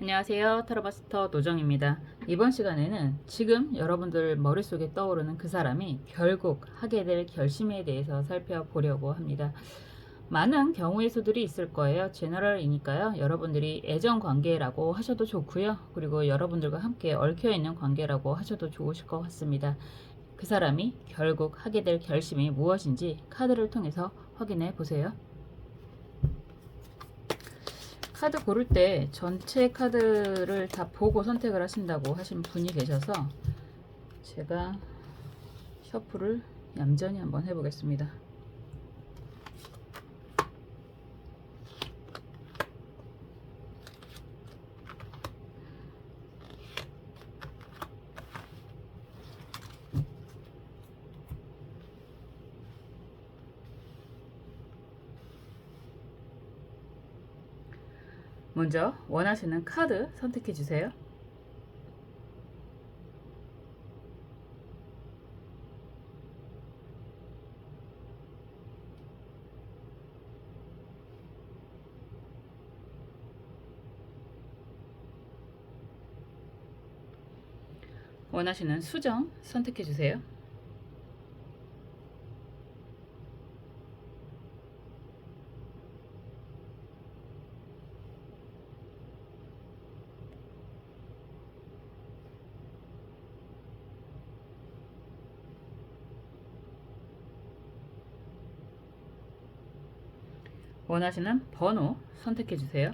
안녕하세요. 타로마스터 노정입니다. 이번 시간에는 지금 여러분들 머릿속에 떠오르는 그 사람이 결국 하게 될 결심에 대해서 살펴보려고 합니다. 많은 경우의 수들이 있을 거예요. 제너럴이니까요. 여러분들이 애정 관계라고 하셔도 좋고요. 그리고 여러분들과 함께 얽혀 있는 관계라고 하셔도 좋으실 것 같습니다. 그 사람이 결국 하게 될 결심이 무엇인지 카드를 통해서 확인해 보세요. 카드 고를 때 전체 카드를 다 보고 선택을 하신다고 하신 분이 계셔서 제가 셔플을 얌전히 한번 해보겠습니다. 먼저 원하시는 카드 선택해 주세요. 원하시는 수정 선택해 주세요. 원하시는 번호 선택해 주세요.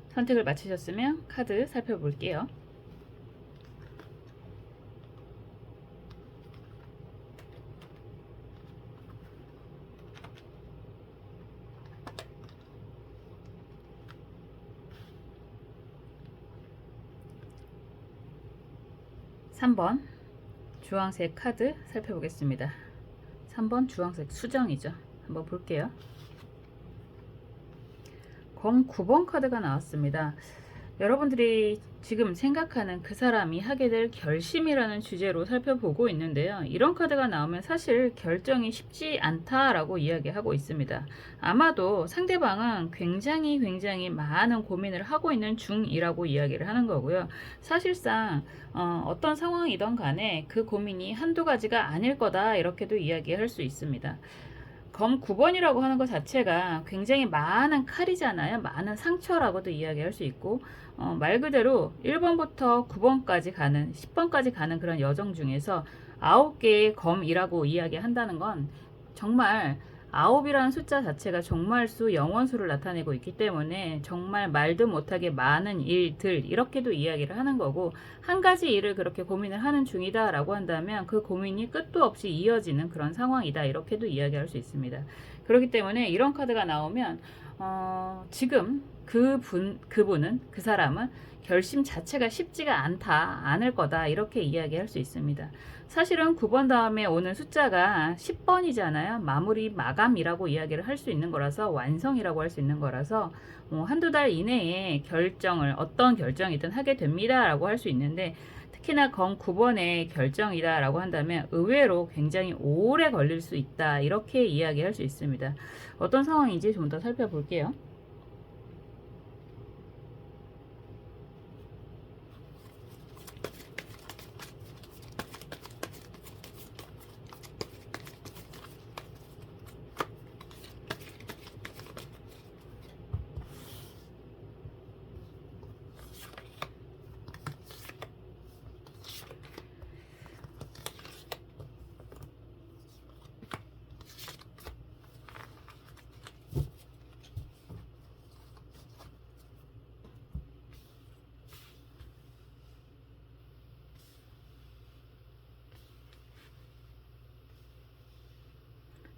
선택을 마치셨으면 카드 살펴볼게요. (3번) 주황색 카드 살펴보겠습니다. 3번 주황색 수정이죠. 한번 볼게요. 09번 카드가 나왔습니다. 여러분들이 지금 생각하는 그 사람이 하게 될 결심이라는 주제로 살펴보고 있는데요. 이런 카드가 나오면 사실 결정이 쉽지 않다라고 이야기하고 있습니다. 아마도 상대방은 굉장히 많은 고민을 하고 있는 중이라고 이야기를 하는 거고요. 사실상 어떤 상황이든 간에 그 고민이 한두 가지가 아닐 거다 이렇게도 이야기할 수 있습니다. 검 9번이라고 하는 것 자체가 굉장히 많은 칼이잖아요. 많은 상처라고도 이야기할 수 있고 말 그대로 1번부터 9번까지 가는 10번까지 가는 그런 여정 중에서 9개의 검이라고 이야기한다는 건 정말 9이라는 숫자 자체가 정말수 영원수를 나타내고 있기 때문에 정말 말도 못하게 많은 일들 이렇게도 이야기를 하는 거고, 한 가지 일을 그렇게 고민을 하는 중이다 라고 한다면 그 고민이 끝도 없이 이어지는 그런 상황이다 이렇게도 이야기할 수 있습니다. 그렇기 때문에 이런 카드가 나오면 지금 그분은 그 사람은 결심 자체가 쉽지가 않을 거다 이렇게 이야기할 수 있습니다. 사실은 9번 다음에 오는 숫자가 10번이잖아요. 마감이라고 이야기를 할 수 있는 거라서, 완성이라고 할 수 있는 거라서 한두 달 이내에 어떤 결정이든 하게 됩니다 라고 할 수 있는데, 특히나 검 9번의 결정이다 라고 한다면 의외로 굉장히 오래 걸릴 수 있다 이렇게 이야기할 수 있습니다. 어떤 상황인지 좀 더 살펴볼게요.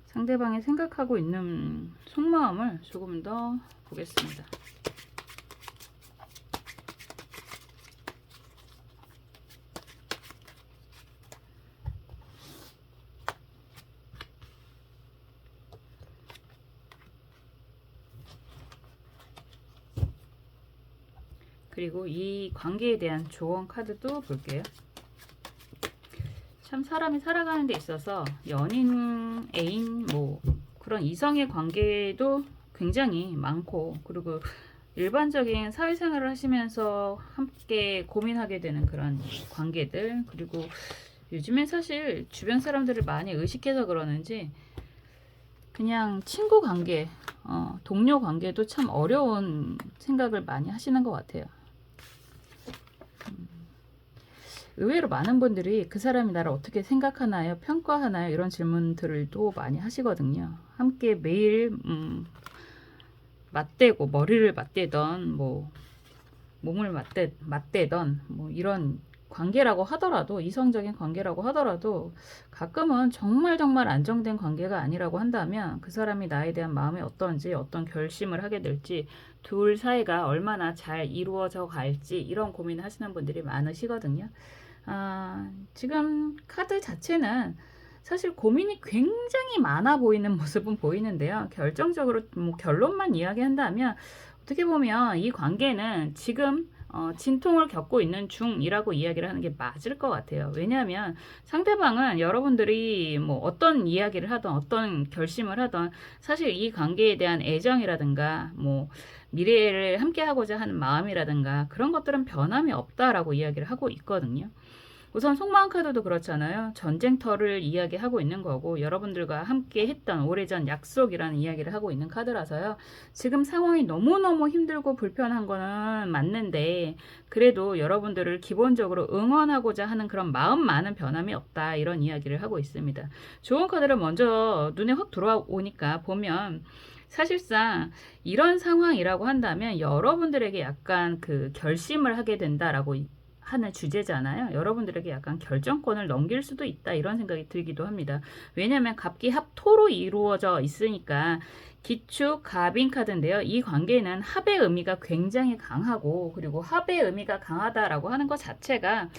상대방이 생각하고 있는 속마음을 조금 더 보겠습니다. 그리고 이 관계에 대한 조언 카드도 볼게요. 참 사람이 살아가는 데 있어서 연인, 애인, 뭐 그런 이성의 관계도 굉장히 많고, 그리고 일반적인 사회생활을 하시면서 함께 고민하게 되는 그런 관계들, 그리고 요즘엔 사실 주변 사람들을 많이 의식해서 그러는지 그냥 친구 관계, 동료 관계도 참 어려운 생각을 많이 하시는 것 같아요. 의외로 많은 분들이 그 사람이 나를 어떻게 생각하나요? 평가하나요? 이런 질문들도 많이 하시거든요. 함께 매일 맞대고 머리를 맞대던 뭐 몸을 맞대던 뭐 이런 관계라고 하더라도, 이성적인 관계라고 하더라도 가끔은 정말 정말 안정된 관계가 아니라고 한다면 그 사람이 나에 대한 마음이 어떤지, 어떤 결심을 하게 될지, 둘 사이가 얼마나 잘 이루어져 갈지 이런 고민을 하시는 분들이 많으시거든요. 지금 카드 자체는 사실 고민이 굉장히 많아 보이는 모습은 보이는데요. 결정적으로 뭐 결론만 이야기한다면 어떻게 보면 이 관계는 지금 진통을 겪고 있는 중이라고 이야기를 하는 게 맞을 것 같아요. 왜냐하면 상대방은 여러분들이 뭐 어떤 이야기를 하던 어떤 결심을 하던 사실 이 관계에 대한 애정이라든가 뭐 미래를 함께 하고자 하는 마음이라든가 그런 것들은 변함이 없다라고 이야기를 하고 있거든요. 우선 속마음 카드도 그렇잖아요. 전쟁터를 이야기하고 있는 거고, 여러분들과 함께 했던 오래전 약속이라는 이야기를 하고 있는 카드라서요. 지금 상황이 너무너무 힘들고 불편한 거는 맞는데, 그래도 여러분들을 기본적으로 응원하고자 하는 그런 마음만은 변함이 없다, 이런 이야기를 하고 있습니다. 좋은 카드를 먼저 눈에 확 들어오니까 보면 사실상 이런 상황이라고 한다면 여러분들에게 약간 그 결심을 하게 된다라고 하는 주제잖아요. 여러분들에게 약간 결정권을 넘길 수도 있다, 이런 생각이 들기도 합니다. 왜냐하면 갑기합토로 이루어져 있으니까. 기축 갑인 카드인데요. 이 관계는 합의 의미가 굉장히 강하고, 그리고 합의 의미가 강하다라고 하는 것 자체가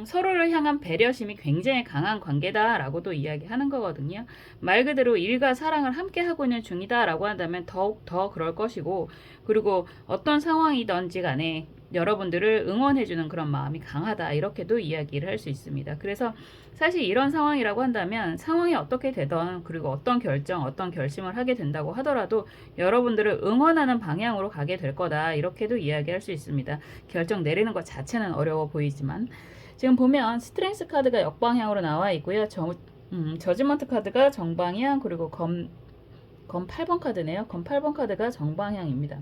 서로를 향한 배려심이 굉장히 강한 관계다라고도 이야기하는 거거든요. 말 그대로 일과 사랑을 함께 하고 있는 중이다라고 한다면 더욱 더 그럴 것이고, 그리고 어떤 상황이든지 간에 여러분들을 응원해주는 그런 마음이 강하다, 이렇게도 이야기를 할 수 있습니다. 그래서 사실 이런 상황이라고 한다면 상황이 어떻게 되던, 그리고 어떤 결정, 어떤 결심을 하게 된다고 하더라도 여러분들을 응원하는 방향으로 가게 될 거다, 이렇게도 이야기할 수 있습니다. 결정 내리는 것 자체는 어려워 보이지만, 지금 보면 스트렝스 카드가 역방향으로 나와 있고요. 저지먼트 카드가 정방향, 그리고 검 8번 카드네요. 검 8번 카드가 정방향입니다.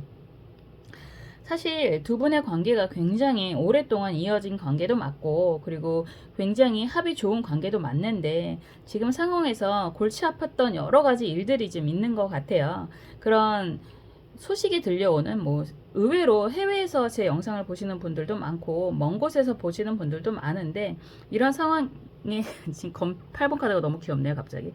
사실 두 분의 관계가 굉장히 오랫동안 이어진 관계도 맞고, 그리고 굉장히 합이 좋은 관계도 맞는데, 지금 상황에서 골치 아팠던 여러 가지 일들이 좀 있는 것 같아요. 그런 소식이 들려오는, 뭐 의외로 해외에서 제 영상을 보시는 분들도 많고 먼 곳에서 보시는 분들도 많은데, 이런 상황에 지금 검 8번 카드가 너무 귀엽네요, 갑자기.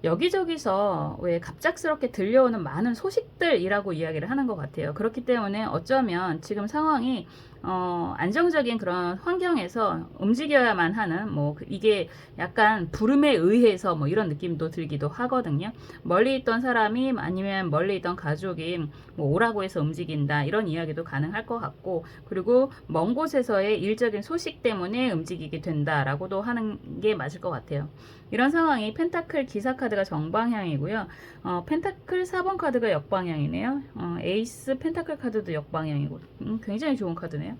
여기저기서 왜 갑작스럽게 들려오는 많은 소식들이라고 이야기를 하는 것 같아요. 그렇기 때문에 어쩌면 지금 상황이 안정적인 그런 환경에서 움직여야만 하는, 뭐 이게 약간 부름에 의해서 뭐 이런 느낌도 들기도 하거든요. 멀리 있던 사람이 아니면 멀리 있던 가족이 뭐 오라고 해서 움직인다, 이런 이야기도 가능할 것 같고, 그리고 먼 곳에서의 일적인 소식 때문에 움직이게 된다라고도 하는 게 맞을 것 같아요. 이런 상황이 펜타클 기사 카드가 정방향이고요. 펜타클 4번 카드가 역방향이네요. 에이스 펜타클 카드도 역방향이고, 굉장히 좋은 카드네요.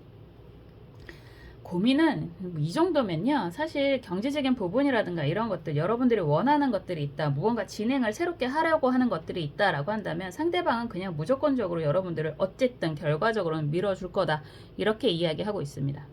고민은 이 정도면요, 사실 경제적인 부분이라든가 이런 것들, 여러분들이 원하는 것들이 있다, 무언가 진행을 새롭게 하려고 하는 것들이 있다라고 한다면 상대방은 그냥 무조건적으로 여러분들을 어쨌든 결과적으로는 밀어줄 거다, 이렇게 이야기하고 있습니다.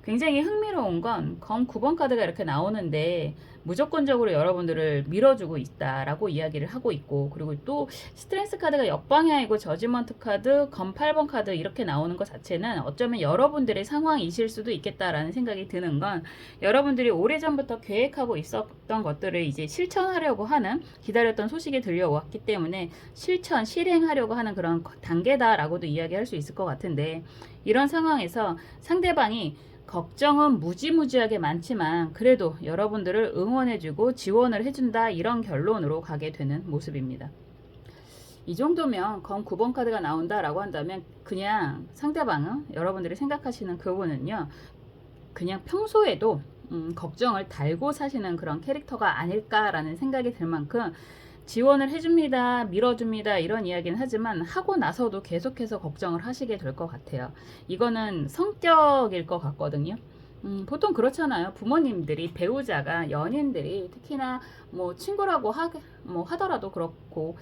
굉장히 흥미로운 건 검 9번 카드가 이렇게 나오는데 무조건적으로 여러분들을 밀어주고 있다라고 이야기를 하고 있고, 그리고 또 스트렝스 카드가 역방향이고 저지먼트 카드, 검 8번 카드 이렇게 나오는 것 자체는 어쩌면 여러분들의 상황이실 수도 있겠다라는 생각이 드는 건, 여러분들이 오래전부터 계획하고 있었던 것들을 이제 실천하려고 하는, 기다렸던 소식이 들려왔기 때문에 실행하려고 하는 그런 단계다라고도 이야기할 수 있을 것 같은데, 이런 상황에서 상대방이 걱정은 무지무지하게 많지만 그래도 여러분들을 응원해주고 지원을 해준다, 이런 결론으로 가게 되는 모습입니다. 이 정도면 검 9번 카드가 나온다라고 한다면 그냥 상대방은, 여러분들이 생각하시는 그분은요, 그냥 평소에도 걱정을 달고 사시는 그런 캐릭터가 아닐까라는 생각이 들 만큼 지원을 해줍니다, 밀어줍니다 이런 이야기는 하지만 하고 나서도 계속해서 걱정을 하시게 될 것 같아요. 이거는 성격일 것 같거든요. 보통 그렇잖아요. 부모님들이, 배우자가, 연인들이 특히나 뭐 친구라고 하더라도 그렇고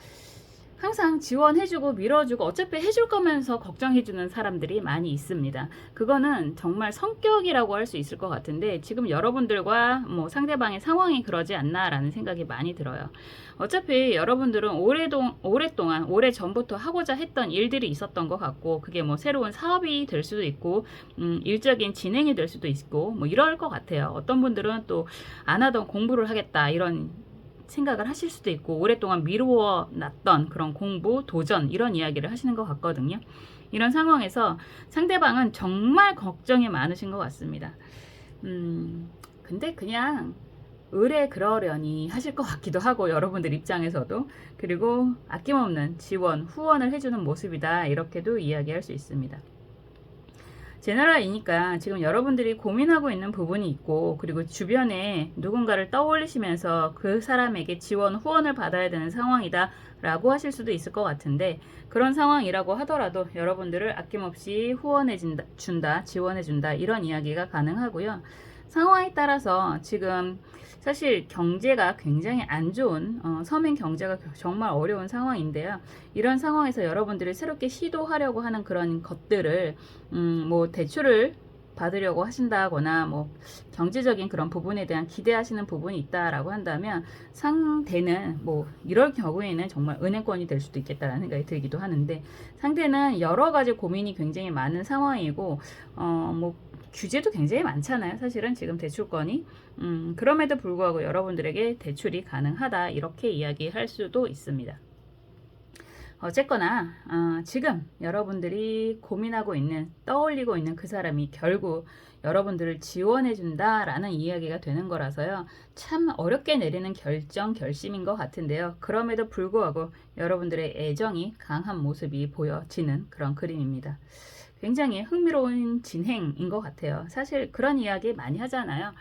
항상 지원해주고 밀어주고 어차피 해줄 거면서 걱정해주는 사람들이 많이 있습니다. 그거는 정말 성격이라고 할 수 있을 것 같은데 지금 여러분들과 뭐 상대방의 상황이 그러지 않나라는 생각이 많이 들어요. 어차피 여러분들은 오랫동안 오래전부터 하고자 했던 일들이 있었던 것 같고 그게 뭐 새로운 사업이 될 수도 있고 일적인 진행이 될 수도 있고 뭐 이럴 것 같아요. 어떤 분들은 또 안 하던 공부를 하겠다 이런 생각을 하실 수도 있고 오랫동안 미루어 놨던 그런 공부, 도전 이런 이야기를 하시는 것 같거든요. 이런 상황에서 상대방은 정말 걱정이 많으신 것 같습니다. 근데 그냥 의뢰 그러려니 하실 것 같기도 하고 여러분들 입장에서도 그리고 아낌없는 지원, 후원을 해주는 모습이다 이렇게도 이야기할 수 있습니다. 제너럴이니까 지금 여러분들이 고민하고 있는 부분이 있고 그리고 주변에 누군가를 떠올리시면서 그 사람에게 지원, 후원을 받아야 되는 상황이다 라고 하실 수도 있을 것 같은데 그런 상황이라고 하더라도 여러분들을 아낌없이 후원해준다, 지원해준다 이런 이야기가 가능하고요. 상황에 따라서 지금 사실 경제가 굉장히 안 좋은 서민 경제가 정말 어려운 상황인데요. 이런 상황에서 여러분들이 새롭게 시도하려고 하는 그런 것들을 뭐 대출을 받으려고 하신다거나 뭐 경제적인 그런 부분에 대한 기대하시는 부분이 있다라고 한다면 상대는 뭐 이럴 경우에는 정말 은행권이 될 수도 있겠다라는 생각이 들기도 하는데 상대는 여러 가지 고민이 굉장히 많은 상황이고 뭐 규제도 굉장히 많잖아요. 사실은 지금 대출권이 그럼에도 불구하고 여러분들에게 대출이 가능하다 이렇게 이야기할 수도 있습니다. 어쨌거나 지금 여러분들이 고민하고 있는 떠올리고 있는 그 사람이 결국 여러분들을 지원해 준다라는 이야기가 되는 거라서요. 참 어렵게 내리는 결심인 것 같은데요. 그럼에도 불구하고 여러분들의 애정이 강한 모습이 보여지는 그런 그림입니다. 굉장히 흥미로운 진행인 것 같아요. 사실 그런 이야기 많이 하잖아요.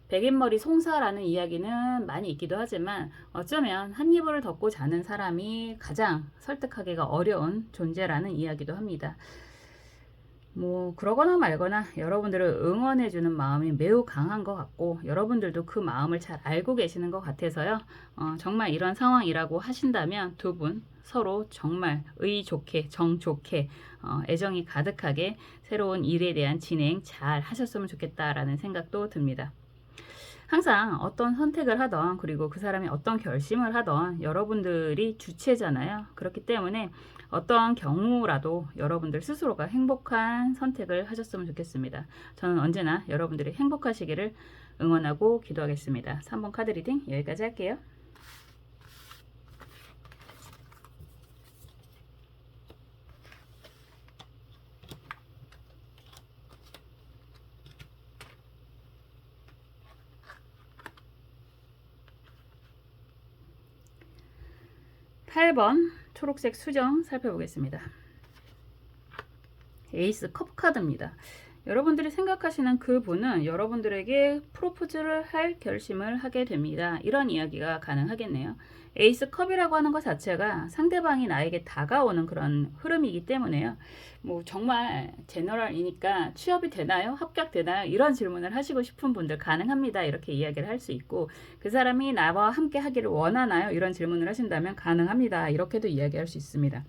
백인머리 송사라는 이야기는 많이 있기도 하지만 어쩌면 한 이불을 덮고 자는 사람이 가장 설득하기가 어려운 존재라는 이야기도 합니다. 뭐 그러거나 말거나 여러분들을 응원해주는 마음이 매우 강한 것 같고 여러분들도 그 마음을 잘 알고 계시는 것 같아서요. 정말 이런 상황이라고 하신다면 두 분 서로 정말 의 좋게 정 좋게 애정이 가득하게 새로운 일에 대한 진행 잘 하셨으면 좋겠다라는 생각도 듭니다. 항상 어떤 선택을 하던 그리고 그 사람이 어떤 결심을 하던 여러분들이 주체잖아요. 그렇기 때문에 어떠한 경우라도 여러분들 스스로가 행복한 선택을 하셨으면 좋겠습니다. 저는 언제나 여러분들이 행복하시기를 응원하고 기도하겠습니다. 3번 카드 리딩 여기까지 할게요. (8번) 초록색 수정 살펴보겠습니다. 에이스 컵 카드입니다. 여러분들이 생각하시는 그 분은 여러분들에게 프로포즈를 할 결심을 하게 됩니다. 이런 이야기가 가능하겠네요. 에이스 컵이라고 하는 것 자체가 상대방이 나에게 다가오는 그런 흐름이기 때문에요. 뭐 정말 제너럴이니까 취업이 되나요? 합격되나요? 이런 질문을 하시고 싶은 분들 가능합니다. 이렇게 이야기를 할 수 있고 그 사람이 나와 함께 하기를 원하나요? 이런 질문을 하신다면 가능합니다. 이렇게도 이야기할 수 있습니다.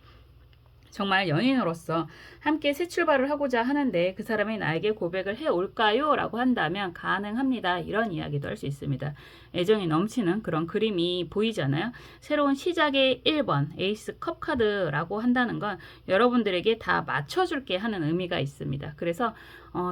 정말 연인으로서 함께 새 출발을 하고자 하는데 그 사람이 나에게 고백을 해올까요? 라고 한다면 가능합니다. 이런 이야기도 할 수 있습니다. 애정이 넘치는 그런 그림이 보이잖아요. 새로운 시작의 1번 에이스 컵 카드라고 한다는 건 여러분들에게 다 맞춰줄게 하는 의미가 있습니다. 그래서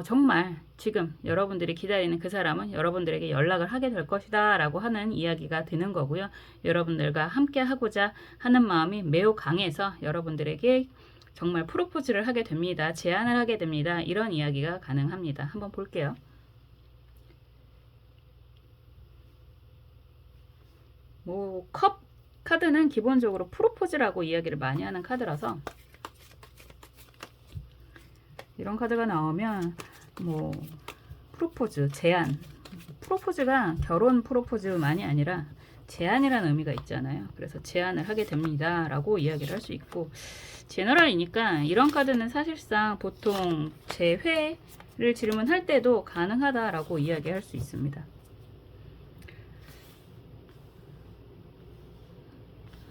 정말 지금 여러분들이 기다리는 그 사람은 여러분들에게 연락을 하게 될 것이다 라고 하는 이야기가 되는 거고요. 여러분들과 함께 하고자 하는 마음이 매우 강해서 여러분들에게 정말 프로포즈를 하게 됩니다. 제안을 하게 됩니다. 이런 이야기가 가능합니다. 한번 볼게요. 뭐 컵 카드는 기본적으로 프로포즈라고 이야기를 많이 하는 카드라서 이런 카드가 나오면 뭐 프로포즈, 제안 프로포즈가 결혼 프로포즈만이 아니라 제안이라는 의미가 있잖아요. 그래서 제안을 하게 됩니다 라고 이야기를 할 수 있고, 제너럴이니까 이런 카드는 사실상 보통 재회를 질문할 때도 가능하다라고 이야기할 수 있습니다.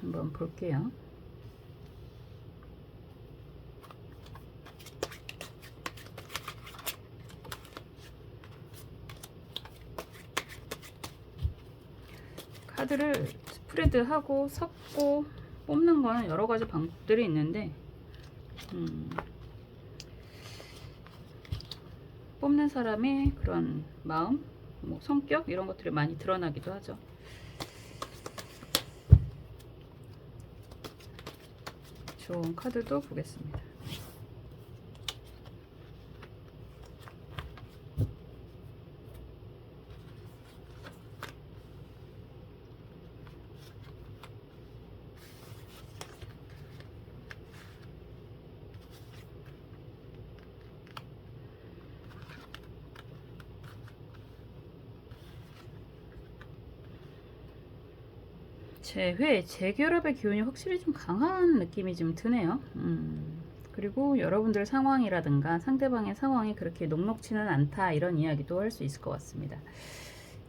한번 볼게요. 카드를 스프레드하고 섞고 뽑는 거는 여러 가지 방법들이 있는데, 뽑는 사람의 그런 마음, 뭐 성격 이런 것들이 많이 드러나기도 하죠. 좋은 카드도 보겠습니다. 재결합의 기운이 확실히 좀 강한 느낌이 좀 드네요. 그리고 여러분들 상황이라든가 상대방의 상황이 그렇게 녹록치는 않다, 이런 이야기도 할 수 있을 것 같습니다.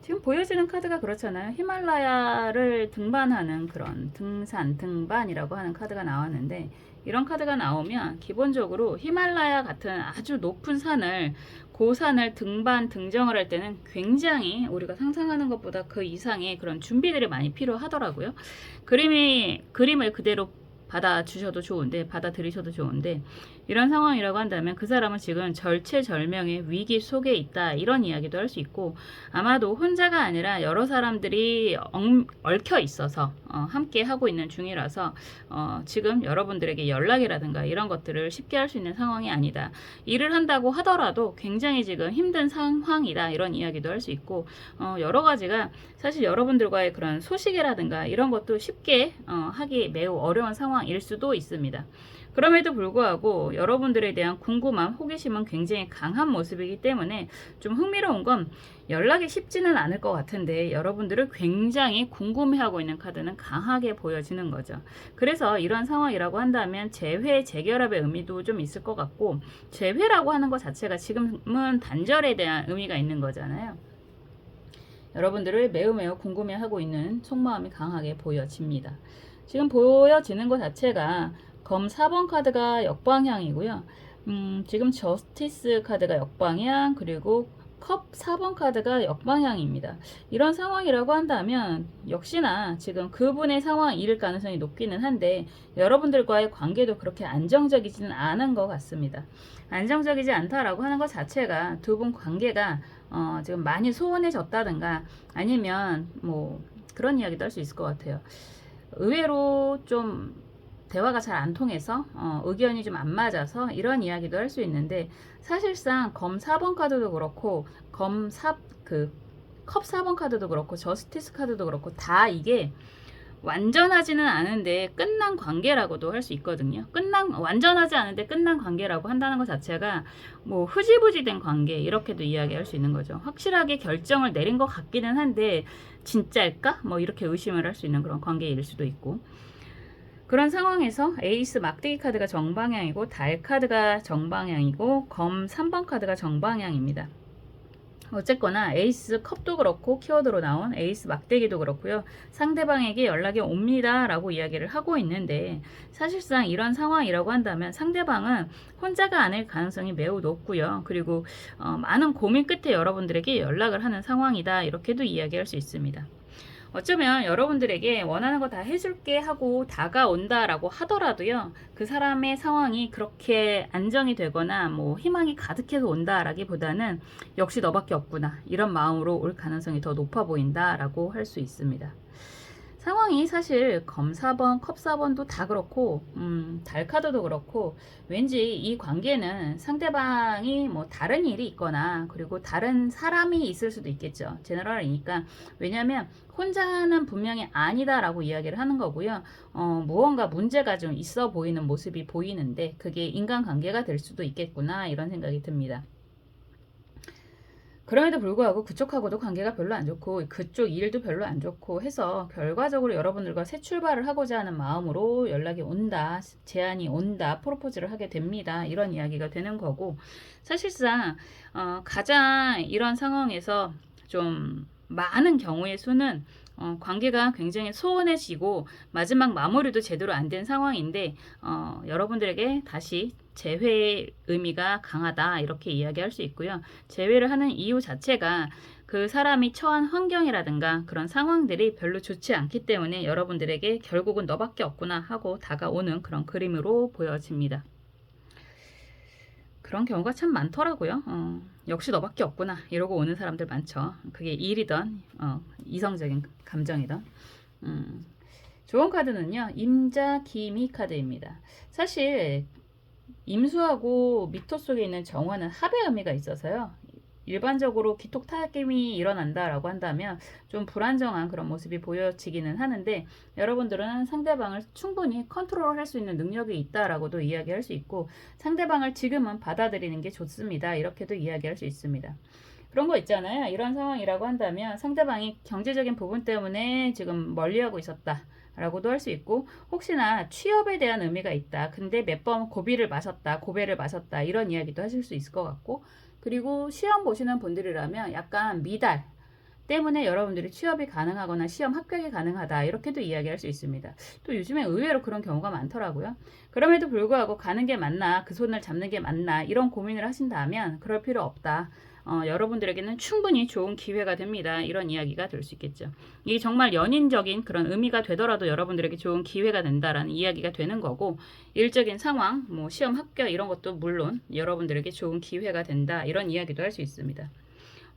지금 보여지는 카드가 그렇잖아요. 히말라야를 등반하는 그런 등산, 등반이라고 하는 카드가 나왔는데, 이런 카드가 나오면 기본적으로 히말라야 같은 아주 높은 산을, 고산을 등반, 등정을 할 때는 굉장히 우리가 상상하는 것보다 그 이상의 그런 준비들이 많이 필요하더라고요. 그림을 그대로 받아주셔도 좋은데, 받아들이셔도 좋은데, 이런 상황이라고 한다면 그 사람은 지금 절체절명의 위기 속에 있다, 이런 이야기도 할 수 있고, 아마도 혼자가 아니라 여러 사람들이 얽혀 있어서 함께 하고 있는 중이라서 지금 여러분들에게 연락이라든가 이런 것들을 쉽게 할 수 있는 상황이 아니다. 일을 한다고 하더라도 굉장히 지금 힘든 상황이다, 이런 이야기도 할 수 있고, 여러 가지가 사실 여러분들과의 그런 소식이라든가 이런 것도 쉽게 하기 매우 어려운 상황일 수도 있습니다. 그럼에도 불구하고 여러분들에 대한 궁금함, 호기심은 굉장히 강한 모습이기 때문에 좀 흥미로운 건, 연락이 쉽지는 않을 것 같은데 여러분들을 굉장히 궁금해하고 있는 카드는 강하게 보여지는 거죠. 그래서 이런 상황이라고 한다면 재회, 재결합의 의미도 좀 있을 것 같고, 재회라고 하는 것 자체가 지금은 단절에 대한 의미가 있는 거잖아요. 여러분들을 매우 궁금해하고 있는 속마음이 강하게 보여집니다. 지금 보여지는 것 자체가 검 4번 카드가 역방향이고요. 지금 저스티스 카드가 역방향, 그리고 컵 4번 카드가 역방향입니다. 이런 상황이라고 한다면 역시나 지금 그분의 상황일 가능성이 높기는 한데, 여러분들과의 관계도 그렇게 안정적이지는 않은 것 같습니다. 안정적이지 않다라고 하는 것 자체가 두 분 관계가 지금 많이 소원해졌다든가, 아니면 뭐 그런 이야기도 할 수 있을 것 같아요. 의외로 좀 대화가 잘 안 통해서 의견이 좀 안 맞아서 이런 이야기도 할 수 있는데, 사실상 검 4번 카드도 그렇고 컵 4번 카드도 그렇고 저스티스 카드도 그렇고 다 이게 완전하지는 않은데 끝난 관계라고도 할 수 있거든요. 완전하지 않은데 끝난 관계라고 한다는 것 자체가 뭐 흐지부지 된 관계, 이렇게도 이야기할 수 있는 거죠. 확실하게 결정을 내린 것 같기는 한데 진짜일까? 뭐 이렇게 의심을 할 수 있는 그런 관계일 수도 있고, 그런 상황에서 에이스 막대기 카드가 정방향이고 달 카드가 정방향이고 검 3번 카드가 정방향입니다. 어쨌거나 에이스 컵도 그렇고 키워드로 나온 에이스 막대기도 그렇고요. 상대방에게 연락이 옵니다 라고 이야기를 하고 있는데, 사실상 이런 상황이라고 한다면 상대방은 혼자가 아닐 가능성이 매우 높고요. 그리고 많은 고민 끝에 여러분들에게 연락을 하는 상황이다, 이렇게도 이야기할 수 있습니다. 어쩌면 여러분들에게 원하는 거 다 해줄게 하고 다가온다라고 하더라도요, 그 사람의 상황이 그렇게 안정이 되거나 뭐 희망이 가득해서 온다라기보다는 역시 너밖에 없구나, 이런 마음으로 올 가능성이 더 높아 보인다라고 할 수 있습니다. 상황이 사실 검 4번, 컵 4번도 다 그렇고 달 카드도 그렇고, 왠지 이 관계는 상대방이 뭐 다른 일이 있거나 그리고 다른 사람이 있을 수도 있겠죠. 제너럴이니까. 왜냐하면 혼자는 분명히 아니다라고 이야기를 하는 거고요. 무언가 문제가 좀 있어 보이는 모습이 보이는데 그게 인간관계가 될 수도 있겠구나, 이런 생각이 듭니다. 그럼에도 불구하고 그쪽하고도 관계가 별로 안 좋고 그쪽 일도 별로 안 좋고 해서 결과적으로 여러분들과 새 출발을 하고자 하는 마음으로 연락이 온다, 제안이 온다, 프로포즈를 하게 됩니다. 이런 이야기가 되는 거고, 사실상 가장 이런 상황에서 좀 많은 경우의 수는 관계가 굉장히 소원해지고 마지막 마무리도 제대로 안 된 상황인데 여러분들에게 다시 재회의 의미가 강하다 이렇게 이야기할 수 있고요. 재회를 하는 이유 자체가 그 사람이 처한 환경이라든가 그런 상황들이 별로 좋지 않기 때문에 여러분들에게 결국은 너밖에 없구나 하고 다가오는 그런 그림으로 보여집니다. 그런 경우가 참 많더라고요. 역시 너밖에 없구나 이러고 오는 사람들 많죠. 그게 일이던 이성적인 감정이던. 좋은 카드는요, 임자 기미 카드입니다. 사실 임수하고 미토 속에 있는 정화는 합의 의미가 있어서요. 일반적으로 기톡타김이 일어난다라고 한다면 좀 불안정한 그런 모습이 보여지기는 하는데, 여러분들은 상대방을 충분히 컨트롤할 수 있는 능력이 있다라고도 이야기할 수 있고, 상대방을 지금은 받아들이는 게 좋습니다 이렇게도 이야기할 수 있습니다. 그런 거 있잖아요. 이런 상황이라고 한다면 상대방이 경제적인 부분 때문에 지금 멀리하고 있었다 라고도 할 수 있고, 혹시나 취업에 대한 의미가 있다, 근데 몇 번 고비를 마셨다, 고배를 마셨다 이런 이야기도 하실 수 있을 것 같고, 그리고 시험 보시는 분들이라면 약간 미달 때문에 여러분들이 취업이 가능하거나 시험 합격이 가능하다 이렇게도 이야기할 수 있습니다. 또 요즘에 의외로 그런 경우가 많더라고요. 그럼에도 불구하고 가는 게 맞나, 그 손을 잡는 게 맞나 이런 고민을 하신다면 그럴 필요 없다. 여러분들에게는 충분히 좋은 기회가 됩니다. 이런 이야기가 될 수 있겠죠. 이게 정말 연인적인 그런 의미가 되더라도 여러분들에게 좋은 기회가 된다라는 이야기가 되는 거고, 일적인 상황, 뭐 시험 합격 이런 것도 물론 여러분들에게 좋은 기회가 된다 이런 이야기도 할 수 있습니다.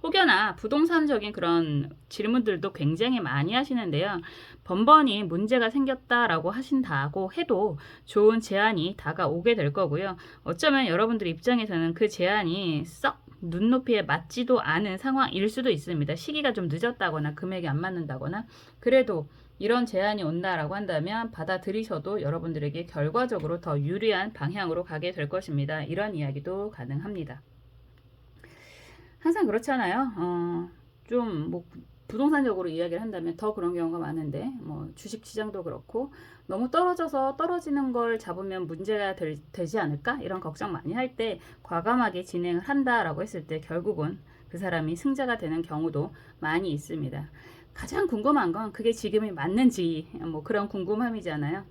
혹여나 부동산적인 그런 질문들도 굉장히 많이 하시는데요. 번번이 문제가 생겼다라고 하신다고 해도 좋은 제안이 다가오게 될 거고요. 어쩌면 여러분들 입장에서는 그 제안이 썩 눈높이에 맞지도 않은 상황일 수도 있습니다. 시기가 좀 늦었다거나 금액이 안 맞는다거나, 그래도 이런 제안이 온다라고 한다면 받아들이셔도 여러분들에게 결과적으로 더 유리한 방향으로 가게 될 것입니다. 이런 이야기도 가능합니다. 항상 그렇잖아요. 좀 뭐 부동산적으로 이야기를 한다면 더 그런 경우가 많은데, 뭐 주식 시장도 그렇고 너무 떨어져서 떨어지는 걸 잡으면 문제가 되지 않을까 이런 걱정 많이 할 때 과감하게 진행을 한다라고 했을 때 결국은 그 사람이 승자가 되는 경우도 많이 있습니다. 가장 궁금한 건 그게 지금이 맞는지 뭐 그런 궁금함이잖아요.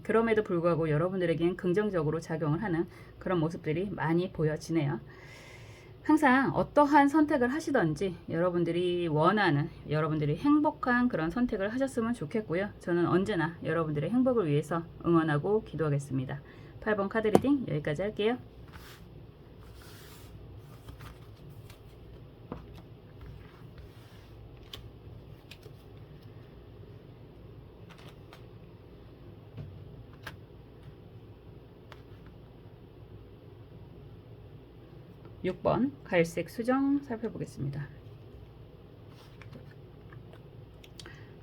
그럼에도 불구하고 여러분들에겐 긍정적으로 작용을 하는 그런 모습들이 많이 보여지네요. 항상 어떠한 선택을 하시던지 여러분들이 원하는, 여러분들이 행복한 그런 선택을 하셨으면 좋겠고요. 저는 언제나 여러분들의 행복을 위해서 응원하고 기도하겠습니다. 8번 카드 리딩 여기까지 할게요. 6번 갈색 수정 살펴보겠습니다.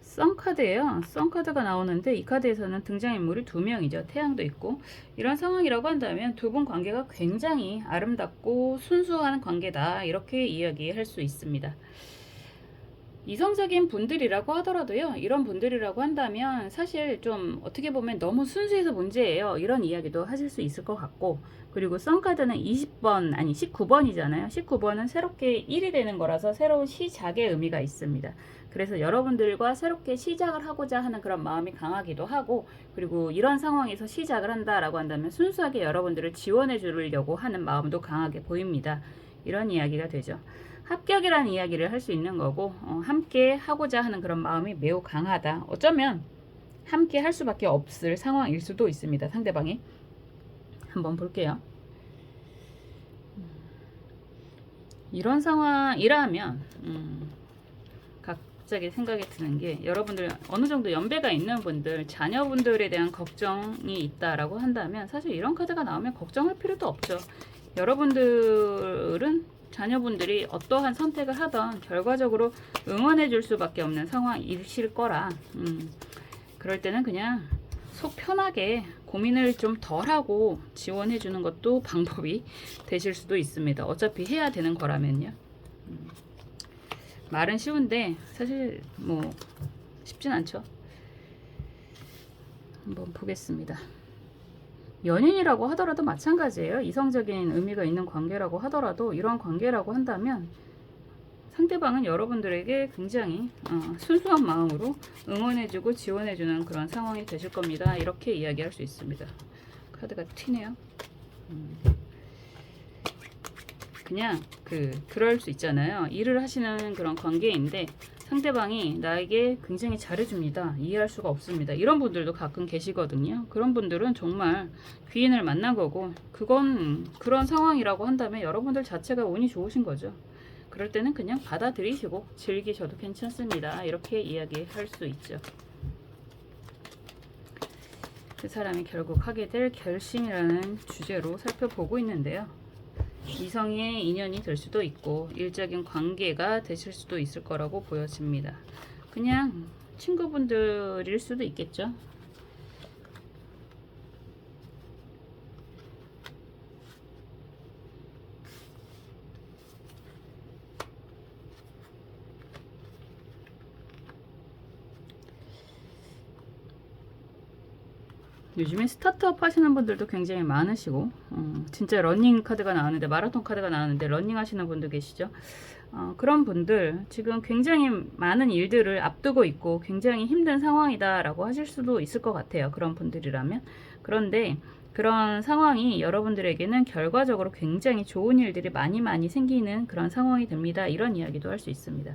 썬카드예요. 썬카드가 나오는데 이 카드에서는 등장인물이 2명이죠. 태양도 있고, 이런 상황이라고 한다면 두 분 관계가 굉장히 아름답고 순수한 관계다 이렇게 이야기할 수 있습니다. 이성적인 분들이라고 하더라도요, 이런 분들이라고 한다면 사실 좀 어떻게 보면 너무 순수해서 문제예요 이런 이야기도 하실 수 있을 것 같고, 그리고 썬카드는 20번 아니 19번이잖아요 19번은 새롭게 1이 되는 거라서 새로운 시작의 의미가 있습니다. 그래서 여러분들과 새롭게 시작을 하고자 하는 그런 마음이 강하기도 하고, 그리고 이런 상황에서 시작을 한다라고 한다면 순수하게 여러분들을 지원해 주려고 하는 마음도 강하게 보입니다. 이런 이야기가 되죠. 합격이라는 이야기를 할 수 있는 거고, 함께 하고자 하는 그런 마음이 매우 강하다. 어쩌면 함께 할 수밖에 없을 상황일 수도 있습니다. 상대방이. 한번 볼게요. 이런 상황이라면 갑자기 생각이 드는 게, 여러분들 어느 정도 연배가 있는 분들, 자녀분들에 대한 걱정이 있다라고 한다면 사실 이런 카드가 나오면 걱정할 필요도 없죠. 여러분들은 자녀분들이 어떠한 선택을 하던 결과적으로 응원해 줄 수밖에 없는 상황이실 거라, 그럴 때는 그냥 속 편하게 고민을 좀 덜하고 지원해 주는 것도 방법이 되실 수도 있습니다. 어차피 해야 되는 거라면요. 말은 쉬운데 사실 뭐 쉽진 않죠. 한번 보겠습니다. 연인이라고 하더라도 마찬가지예요. 이성적인 의미가 있는 관계라고 하더라도 이런 관계라고 한다면 상대방은 여러분들에게 굉장히 순수한 마음으로 응원해주고 지원해주는 그런 상황이 되실 겁니다. 이렇게 이야기할 수 있습니다. 카드가 튀네요. 그냥 그럴 수 있잖아요. 일을 하시는 그런 관계인데 상대방이 나에게 굉장히 잘해줍니다. 이해할 수가 없습니다. 이런 분들도 가끔 계시거든요. 그런 분들은 정말 귀인을 만난 거고 그건 그런 상황이라고 한다면 여러분들 자체가 운이 좋으신 거죠. 그럴 때는 그냥 받아들이시고 즐기셔도 괜찮습니다. 이렇게 이야기할 수 있죠. 그 사람이 결국 하게 될 결심이라는 주제로 살펴보고 있는데요. 이성의 인연이 될 수도 있고 일적인 관계가 되실 수도 있을 거라고 보여집니다. 그냥 친구분들일 수도 있겠죠. 요즘에 스타트업 하시는 분들도 굉장히 많으시고 진짜 러닝 카드가 나왔는데 마라톤 카드가 나왔는데 러닝 하시는 분도 계시죠. 그런 분들 지금 굉장히 많은 일들을 앞두고 있고 굉장히 힘든 상황이다 라고 하실 수도 있을 것 같아요. 그런 분들이라면. 그런데 그런 상황이 여러분들에게는 결과적으로 굉장히 좋은 일들이 많이 생기는 그런 상황이 됩니다. 이런 이야기도 할 수 있습니다.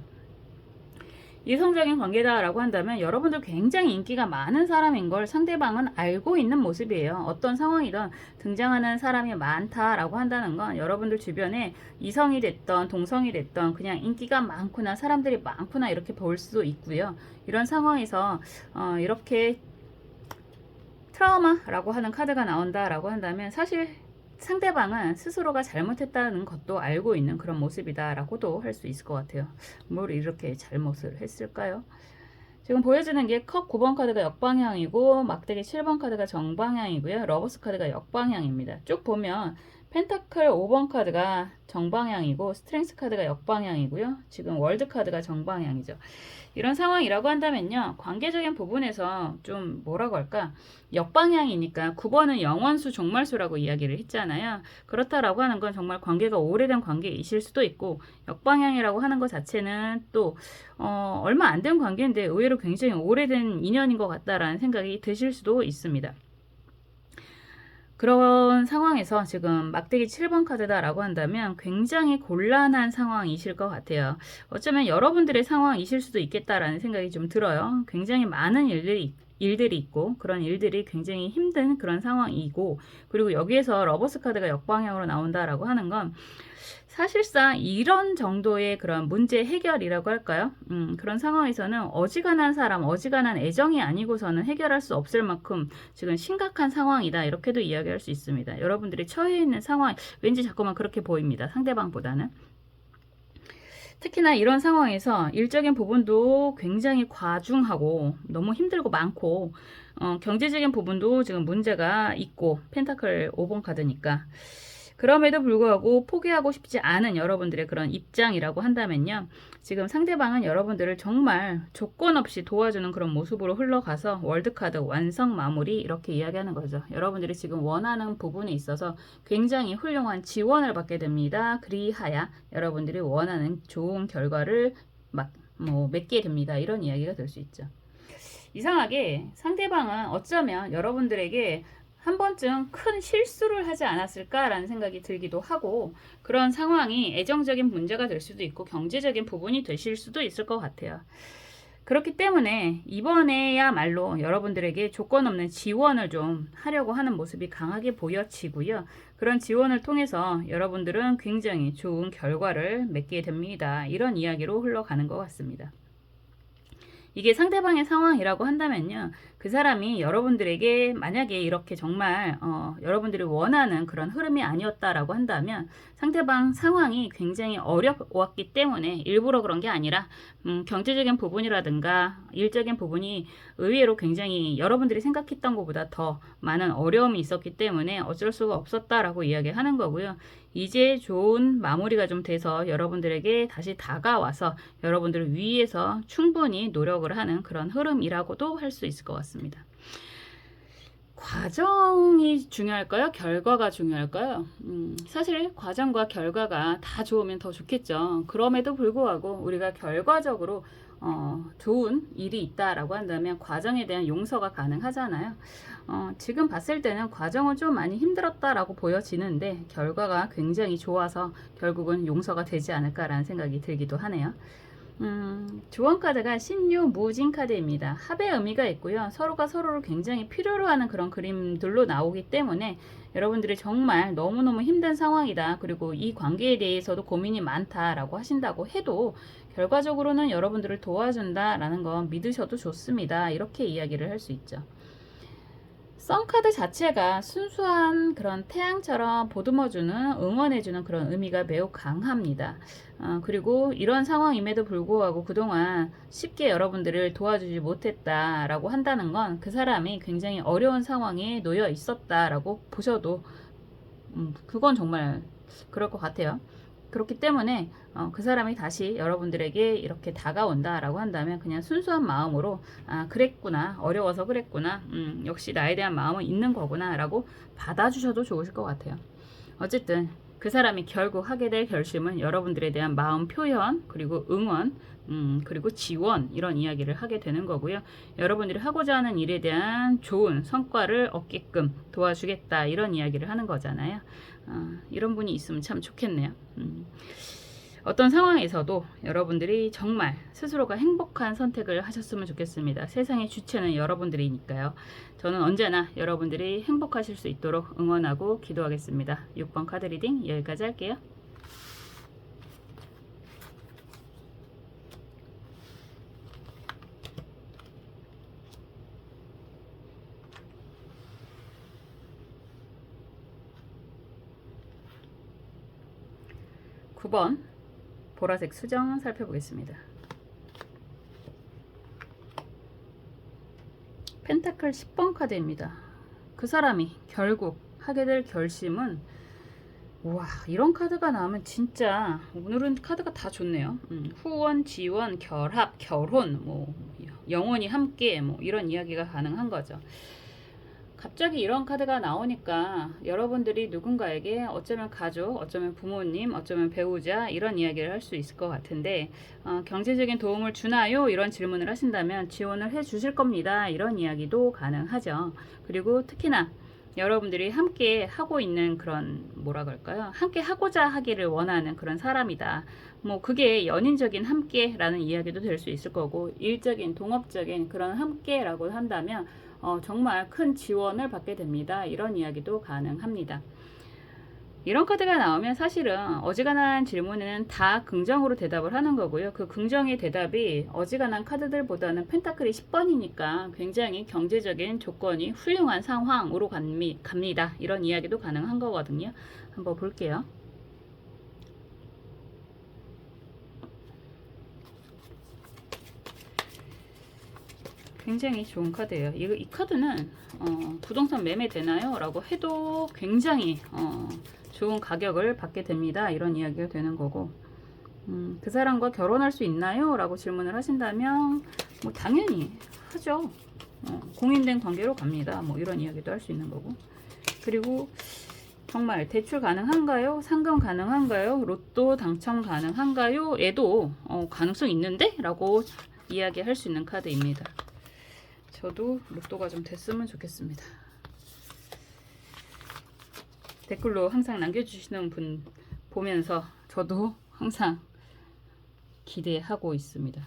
이성적인 관계다라고 한다면 여러분들 굉장히 인기가 많은 사람인 걸 상대방은 알고 있는 모습이에요. 어떤 상황이든 등장하는 사람이 많다라고 한다는 건 여러분들 주변에 이성이 됐던 동성이 됐던 그냥 인기가 많구나 사람들이 많구나 이렇게 볼 수도 있고요. 이런 상황에서 이렇게 트라우마라고 하는 카드가 나온다라고 한다면 사실 상대방은 스스로가 잘못했다는 것도 알고 있는 그런 모습이다라고도 할 수 있을 것 같아요. 뭘 이렇게 잘못을 했을까요? 지금 보여주는 게 컵 9번 카드가 역방향이고 막대기 7번 카드가 정방향이고요. 러버스 카드가 역방향입니다. 쭉 보면 펜타클 5번 카드가 정방향이고 스트렝스 카드가 역방향이고요. 지금 월드 카드가 정방향이죠. 이런 상황이라고 한다면요. 관계적인 부분에서 좀 뭐라고 할까? 역방향이니까 9번은 영원수 종말수라고 이야기를 했잖아요. 그렇다라고 하는 건 정말 관계가 오래된 관계이실 수도 있고 역방향이라고 하는 것 자체는 또 얼마 안 된 관계인데 의외로 굉장히 오래된 인연인 것 같다라는 생각이 드실 수도 있습니다. 그런 상황에서 지금 막대기 7번 카드다라고 한다면 굉장히 곤란한 상황이실 것 같아요. 어쩌면 여러분들의 상황이실 수도 있겠다라는 생각이 좀 들어요. 굉장히 많은 일들이 있고 그런 일들이 굉장히 힘든 그런 상황이고 그리고 여기에서 러버스 카드가 역방향으로 나온다라고 하는 건 사실상 이런 정도의 그런 문제 해결이라고 할까요? 그런 상황에서는 어지간한 사람, 어지간한 애정이 아니고서는 해결할 수 없을 만큼 지금 심각한 상황이다. 이렇게도 이야기할 수 있습니다. 여러분들이 처해 있는 상황, 왠지 자꾸만 그렇게 보입니다. 상대방보다는. 특히나 이런 상황에서 일적인 부분도 굉장히 과중하고 너무 힘들고 많고 경제적인 부분도 지금 문제가 있고 펜타클 5번 카드니까 그럼에도 불구하고 포기하고 싶지 않은 여러분들의 그런 입장이라고 한다면요. 지금 상대방은 여러분들을 정말 조건 없이 도와주는 그런 모습으로 흘러가서 월드카드 완성 마무리 이렇게 이야기하는 거죠. 여러분들이 지금 원하는 부분에 있어서 굉장히 훌륭한 지원을 받게 됩니다. 그리하여 여러분들이 원하는 좋은 결과를 맺게 됩니다. 이런 이야기가 될 수 있죠. 이상하게 상대방은 어쩌면 여러분들에게 한 번쯤 큰 실수를 하지 않았을까라는 생각이 들기도 하고 그런 상황이 애정적인 문제가 될 수도 있고 경제적인 부분이 되실 수도 있을 것 같아요. 그렇기 때문에 이번에야말로 여러분들에게 조건 없는 지원을 좀 하려고 하는 모습이 강하게 보여지고요. 그런 지원을 통해서 여러분들은 굉장히 좋은 결과를 맺게 됩니다. 이런 이야기로 흘러가는 것 같습니다. 이게 상대방의 상황이라고 한다면요. 그 사람이 여러분들에게 만약에 이렇게 정말 여러분들이 원하는 그런 흐름이 아니었다라고 한다면 상대방 상황이 굉장히 어려웠기 때문에 일부러 그런 게 아니라 경제적인 부분이라든가 일적인 부분이 의외로 굉장히 여러분들이 생각했던 것보다 더 많은 어려움이 있었기 때문에 어쩔 수가 없었다라고 이야기하는 거고요. 이제 좋은 마무리가 좀 돼서 여러분들에게 다시 다가와서 여러분들을 위해서 충분히 노력을 하는 그런 흐름이라고도 할 수 있을 것 같습니다. 과정이 중요할까요? 결과가 중요할까요? 사실 과정과 결과가 다 좋으면 더 좋겠죠. 그럼에도 불구하고 우리가 결과적으로 좋은 일이 있다라고 한다면 과정에 대한 용서가 가능하잖아요. 지금 봤을 때는 과정은 좀 많이 힘들었다라고 보여지는데 결과가 굉장히 좋아서 결국은 용서가 되지 않을까라는 생각이 들기도 하네요. 조언 카드가 신유 무진 카드입니다. 합의 의미가 있고요. 서로가 서로를 굉장히 필요로 하는 그런 그림들로 나오기 때문에 여러분들이 정말 너무너무 힘든 상황이다. 그리고 이 관계에 대해서도 고민이 많다라고 하신다고 해도 결과적으로는 여러분들을 도와준다라는 건 믿으셔도 좋습니다. 이렇게 이야기를 할 수 있죠. 썬카드 자체가 순수한 그런 태양처럼 보듬어주는 응원해주는 그런 의미가 매우 강합니다. 그리고 이런 상황임에도 불구하고 그동안 쉽게 여러분들을 도와주지 못했다라고 한다는 건 그 사람이 굉장히 어려운 상황에 놓여 있었다라고 보셔도 그건 정말 그럴 것 같아요. 그렇기 때문에 그 사람이 다시 여러분들에게 이렇게 다가온다라고 한다면 그냥 순수한 마음으로 그랬구나, 어려워서 그랬구나, 역시 나에 대한 마음은 있는 거구나 라고 받아주셔도 좋으실 것 같아요. 어쨌든 그 사람이 결국 하게 될 결심은 여러분들에 대한 마음 표현, 그리고 응원, 그리고 지원, 이런 이야기를 하게 되는 거고요. 여러분들이 하고자 하는 일에 대한 좋은 성과를 얻게끔 도와주겠다, 이런 이야기를 하는 거잖아요. 이런 분이 있으면 참 좋겠네요. 어떤 상황에서도 여러분들이 정말 스스로가 행복한 선택을 하셨으면 좋겠습니다. 세상의 주체는 여러분들이니까요. 저는 언제나 여러분들이 행복하실 수 있도록 응원하고 기도하겠습니다. 6번 카드 리딩 여기까지 할게요. (9번) 보라색 수정 살펴보겠습니다. 펜타클 10번 카드입니다. 그 사람이 결국 하게 될 결심은, 와, 이런 카드가 나오면 진짜 오늘은 카드가 다 좋네요. 후원, 지원, 결합, 결혼, 뭐 영원히 함께, 뭐 이런 이야기가 가능한 거죠. 갑자기 이런 카드가 나오니까 여러분들이 누군가에게 어쩌면 가족, 어쩌면 부모님, 어쩌면 배우자, 이런 이야기를 할 수 있을 것 같은데, 경제적인 도움을 주나요? 이런 질문을 하신다면 지원을 해 주실 겁니다. 이런 이야기도 가능하죠. 그리고 특히나 여러분들이 함께 하고 있는 그런, 뭐라 그럴까요? 함께 하고자 하기를 원하는 그런 사람이다. 뭐 그게 연인적인 함께라는 이야기도 될 수 있을 거고, 일적인 동업적인 그런 함께라고 한다면 정말 큰 지원을 받게 됩니다. 이런 이야기도 가능합니다. 이런 카드가 나오면 사실은 어지간한 질문에는 다 긍정으로 대답을 하는 거고요. 그 긍정의 대답이 어지간한 카드들보다는 펜타클이 10번이니까 굉장히 경제적인 조건이 훌륭한 상황으로 갑니다. 이런 이야기도 가능한 거거든요. 한번 볼게요. 굉장히 좋은 카드예요. 이 카드는 부동산 매매 되나요? 라고 해도 굉장히 좋은 가격을 받게 됩니다. 이런 이야기가 되는 거고, 그 사람과 결혼할 수 있나요? 라고 질문을 하신다면 뭐 당연히 하죠. 공인된 관계로 갑니다. 뭐 이런 이야기도 할 수 있는 거고, 그리고 정말 대출 가능한가요? 상금 가능한가요? 로또 당첨 가능한가요? 에도 가능성 있는데? 라고 이야기할 수 있는 카드입니다. 저도 로또가 좀 됐으면 좋겠습니다. 댓글로 항상 남겨주시는 분 보면서 저도 항상 기대하고 있습니다.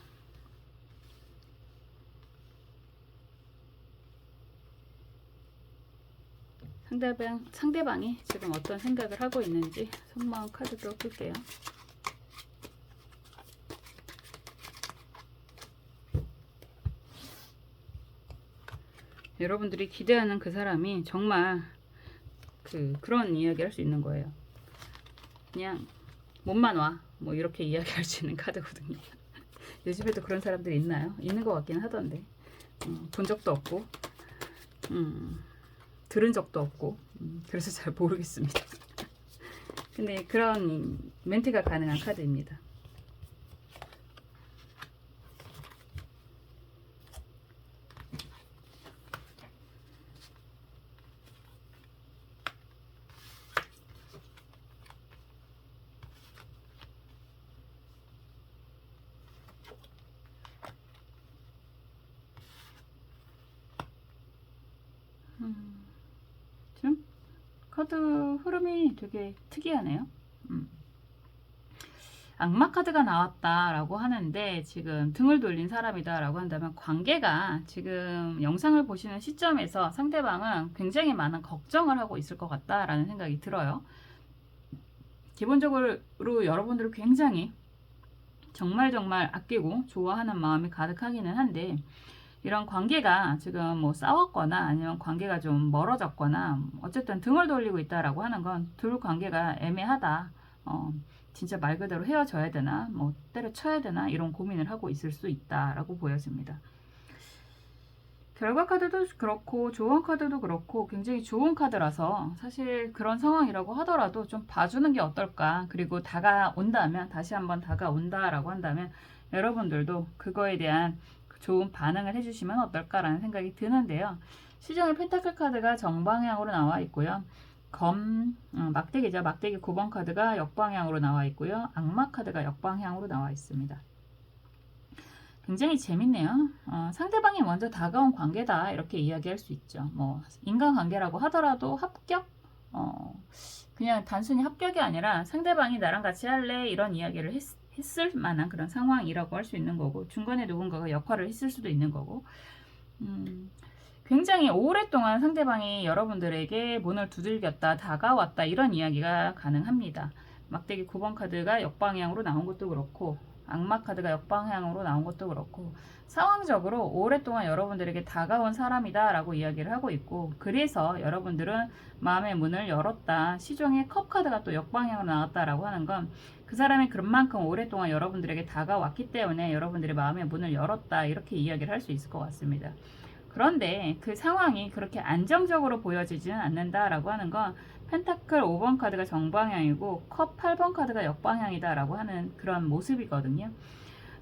상대방이 지금 어떤 생각을 하고 있는지 속마음 카드도 풀게요. 여러분들이 기대하는 그 사람이 정말 그런 이야기 할 수 있는 거예요. 그냥 몸만 와. 뭐 이렇게 이야기할 수 있는 카드거든요. 요즘에도 그런 사람들이 있나요? 있는 것 같긴 하던데. 본 적도 없고, 들은 적도 없고, 그래서 잘 모르겠습니다. 근데 그런 멘트가 가능한 카드입니다. 좀 카드 흐름이 되게 특이하네요. 악마 카드가 나왔다라고 하는데 지금 등을 돌린 사람이다라고 한다면 관계가 지금 영상을 보시는 시점에서 상대방은 굉장히 많은 걱정을 하고 있을 것 같다라는 생각이 들어요. 기본적으로 여러분들을 굉장히 정말 아끼고 좋아하는 마음이 가득하기는 한데 이런 관계가 지금 뭐 싸웠거나 아니면 관계가 좀 멀어졌거나 어쨌든 등을 돌리고 있다라고 하는 건 둘 관계가 애매하다. 진짜 말 그대로 헤어져야 되나 뭐 때려쳐야 되나 이런 고민을 하고 있을 수 있다라고 보여집니다. 결과 카드도 그렇고 조언 카드도 그렇고 굉장히 좋은 카드라서 사실 그런 상황이라고 하더라도 좀 봐주는 게 어떨까. 그리고 다가온다면 다시 한번 다가온다라고 한다면 여러분들도 그거에 대한 좋은 반응을 해주시면 어떨까라는 생각이 드는데요. 시정의 펜타클 카드가 정방향으로 나와 있고요. 막대기죠. 막대기 9번 카드가 역방향으로 나와 있고요. 악마 카드가 역방향으로 나와 있습니다. 굉장히 재밌네요. 상대방이 먼저 다가온 관계다 이렇게 이야기할 수 있죠. 뭐 인간관계라고 하더라도 합격? 그냥 단순히 합격이 아니라 상대방이 나랑 같이 할래 이런 이야기를 했을 만한 그런 상황이라고 할 수 있는 거고 중간에 누군가가 역할을 했을 수도 있는 거고 굉장히 오랫동안 상대방이 여러분들에게 문을 두들겼다 다가왔다 이런 이야기가 가능합니다. 막대기 9번 카드가 역방향으로 나온 것도 그렇고 악마 카드가 역방향으로 나온 것도 그렇고 상황적으로 오랫동안 여러분들에게 다가온 사람이다 라고 이야기를 하고 있고 그래서 여러분들은 마음의 문을 열었다. 시종의 컵 카드가 또 역방향으로 나왔다라고 하는 건 그 사람이 그만큼 오랫동안 여러분들에게 다가왔기 때문에 여러분들의 마음의 문을 열었다 이렇게 이야기를 할 수 있을 것 같습니다. 그런데 그 상황이 그렇게 안정적으로 보여지지는 않는다라고 하는 건 펜타클 5번 카드가 정방향이고 컵 8번 카드가 역방향이다라고 하는 그런 모습이거든요.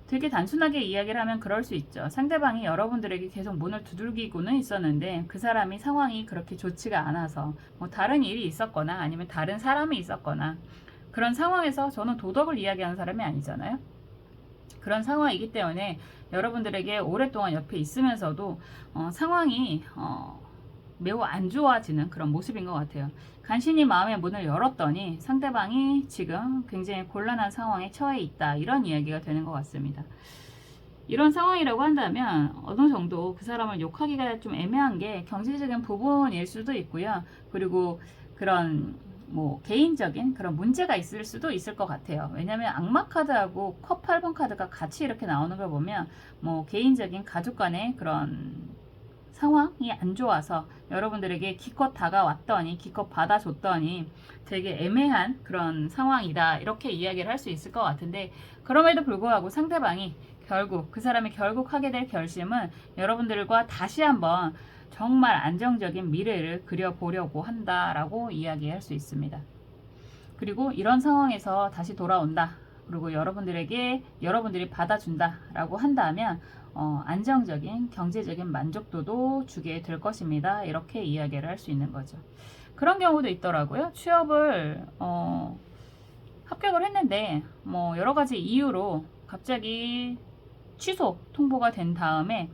되게 단순하게 이야기를 하면 그럴 수 있죠. 상대방이 여러분들에게 계속 문을 두들기고는 있었는데 그 사람이 상황이 그렇게 좋지가 않아서 뭐 다른 일이 있었거나 아니면 다른 사람이 있었거나 그런 상황에서 저는 도덕을 이야기하는 사람이 아니잖아요. 그런 상황이기 때문에 여러분들에게 오랫동안 옆에 있으면서도 상황이 매우 안 좋아지는 그런 모습인 것 같아요. 간신히 마음의 문을 열었더니 상대방이 지금 굉장히 곤란한 상황에 처해 있다. 이런 이야기가 되는 것 같습니다. 이런 상황이라고 한다면 어느 정도 그 사람을 욕하기가 좀 애매한 게 경제적인 부분일 수도 있고요. 그리고 그런 뭐 개인적인 그런 문제가 있을 수도 있을 것 같아요. 왜냐하면 악마 카드하고 컵 8번 카드가 같이 이렇게 나오는 걸 보면 뭐 개인적인 가족 간의 그런 상황이 안 좋아서 여러분들에게 기껏 다가왔더니 기껏 받아줬더니 되게 애매한 그런 상황이다 이렇게 이야기를 할 수 있을 것 같은데 그럼에도 불구하고 상대방이 결국 그 사람이 결국 하게 될 결심은 여러분들과 다시 한번 정말 안정적인 미래를 그려보려고 한다라고 이야기할 수 있습니다. 그리고 이런 상황에서 다시 돌아온다. 그리고 여러분들이 받아준다라고 한다면 안정적인 경제적인 만족도도 주게 될 것입니다. 이렇게 이야기를 할 수 있는 거죠. 그런 경우도 있더라고요. 취업을 합격을 했는데 뭐 여러 가지 이유로 갑자기 취소 통보가 된 다음에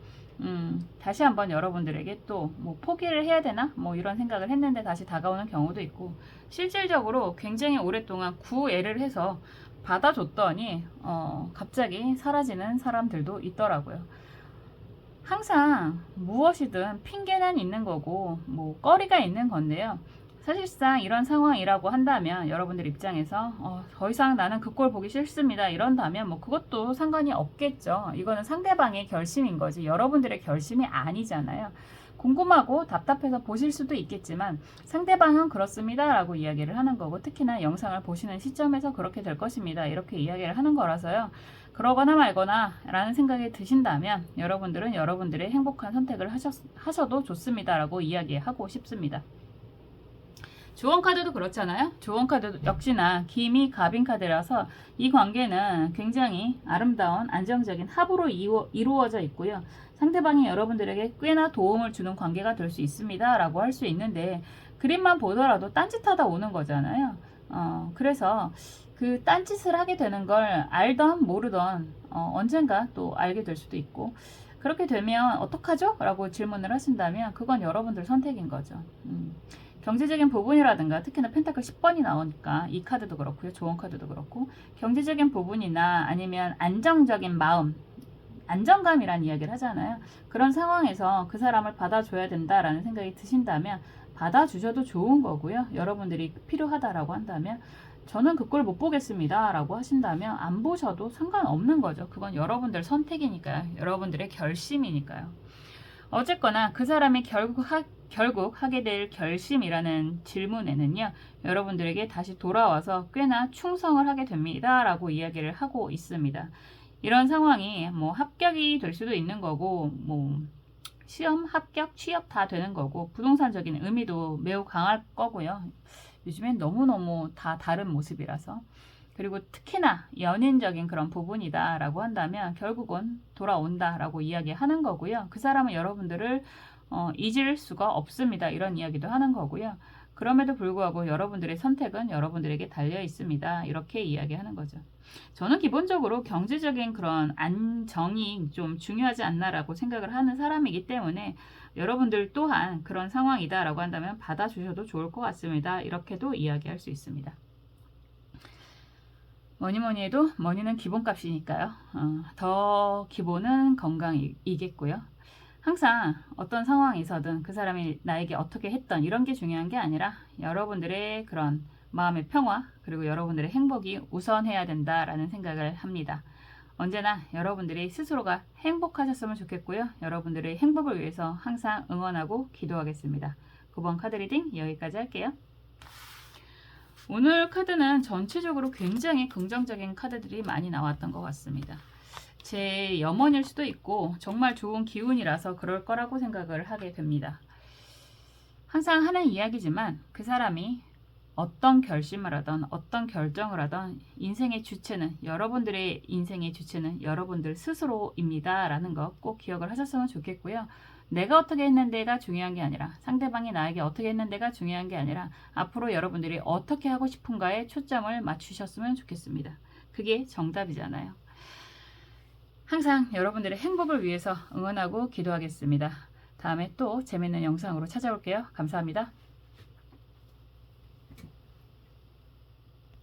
다시 한번 여러분들에게 또 뭐 포기를 해야 되나 뭐 이런 생각을 했는데 다시 다가오는 경우도 있고 실질적으로 굉장히 오랫동안 구애를 해서 받아줬더니 갑자기 사라지는 사람들도 있더라고요. 항상 무엇이든 핑계는 있는 거고 뭐 거리가 있는 건데요. 사실상 이런 상황이라고 한다면 여러분들 입장에서 더 이상 나는 그 꼴 보기 싫습니다 이런다면 뭐 그것도 상관이 없겠죠. 이거는 상대방의 결심인 거지 여러분들의 결심이 아니잖아요. 궁금하고 답답해서 보실 수도 있겠지만 상대방은 그렇습니다 라고 이야기를 하는 거고, 특히나 영상을 보시는 시점에서 그렇게 될 것입니다 이렇게 이야기를 하는 거라서요. 그러거나 말거나 라는 생각이 드신다면 여러분들은 여러분들의 행복한 선택을 하셔도 좋습니다 라고 이야기하고 싶습니다. 조언카드도 그렇잖아요. 조언카드 역시나 기미 갑인 카드라서 이 관계는 굉장히 아름다운 안정적인 합으로 이루어져 있고요. 상대방이 여러분들에게 꽤나 도움을 주는 관계가 될 수 있습니다 라고 할 수 있는데, 그림만 보더라도 딴짓하다 오는 거잖아요. 그래서 그 딴짓을 하게 되는 걸 알던 모르던 언젠가 또 알게 될 수도 있고, 그렇게 되면 어떡하죠? 라고 질문을 하신다면 그건 여러분들 선택인 거죠. 경제적인 부분이라든가, 특히나 펜타클 10번이 나오니까 이 카드도 그렇고요, 조언 카드도 그렇고, 경제적인 부분이나 아니면 안정적인 마음, 안정감이란 이야기를 하잖아요. 그런 상황에서 그 사람을 받아줘야 된다라는 생각이 드신다면 받아주셔도 좋은 거고요. 여러분들이 필요하다라고 한다면, 저는 그 꼴 못 보겠습니다 라고 하신다면 안 보셔도 상관없는 거죠. 그건 여러분들 선택이니까요. 여러분들의 결심이니까요. 어쨌거나 그 사람이 결국 하게 될 결심이라는 질문에는요, 여러분들에게 다시 돌아와서 꽤나 충성을 하게 됩니다 라고 이야기를 하고 있습니다. 이런 상황이 뭐 합격이 될 수도 있는 거고, 뭐 시험, 합격, 취업 다 되는 거고, 부동산적인 의미도 매우 강할 거고요. 요즘엔 너무너무 다 다른 모습이라서. 그리고 특히나 연인적인 그런 부분이다 라고 한다면 결국은 돌아온다 라고 이야기하는 거고요. 그 사람은 여러분들을 잊을 수가 없습니다 이런 이야기도 하는 거고요. 그럼에도 불구하고 여러분들의 선택은 여러분들에게 달려 있습니다 이렇게 이야기하는 거죠. 저는 기본적으로 경제적인 그런 안정이 좀 중요하지 않나라고 생각을 하는 사람이기 때문에, 여러분들 또한 그런 상황이다 라고 한다면 받아주셔도 좋을 것 같습니다 이렇게도 이야기할 수 있습니다. 뭐니뭐니 해도 머니는 기본값이니까요. 더 기본은 건강이겠고요. 항상 어떤 상황에서든 그 사람이 나에게 어떻게 했던 이런 게 중요한 게 아니라 여러분들의 그런 마음의 평화, 그리고 여러분들의 행복이 우선해야 된다라는 생각을 합니다. 언제나 여러분들이 스스로가 행복하셨으면 좋겠고요. 여러분들의 행복을 위해서 항상 응원하고 기도하겠습니다. 9번 카드 리딩 여기까지 할게요. 오늘 카드는 전체적으로 굉장히 긍정적인 카드들이 많이 나왔던 것 같습니다. 제 염원일 수도 있고 정말 좋은 기운이라서 그럴 거라고 생각을 하게 됩니다. 항상 하는 이야기지만 그 사람이 어떤 결심을 하던 어떤 결정을 하던 인생의 주체는, 여러분들의 인생의 주체는 여러분들 스스로입니다 라는 거 꼭 기억을 하셨으면 좋겠고요. 내가 어떻게 했는데가 중요한 게 아니라, 상대방이 나에게 어떻게 했는데가 중요한 게 아니라, 앞으로 여러분들이 어떻게 하고 싶은가에 초점을 맞추셨으면 좋겠습니다. 그게 정답이잖아요. 항상 여러분들의 행복을 위해서 응원하고 기도하겠습니다. 다음에 또 재밌는 영상으로 찾아올게요. 감사합니다.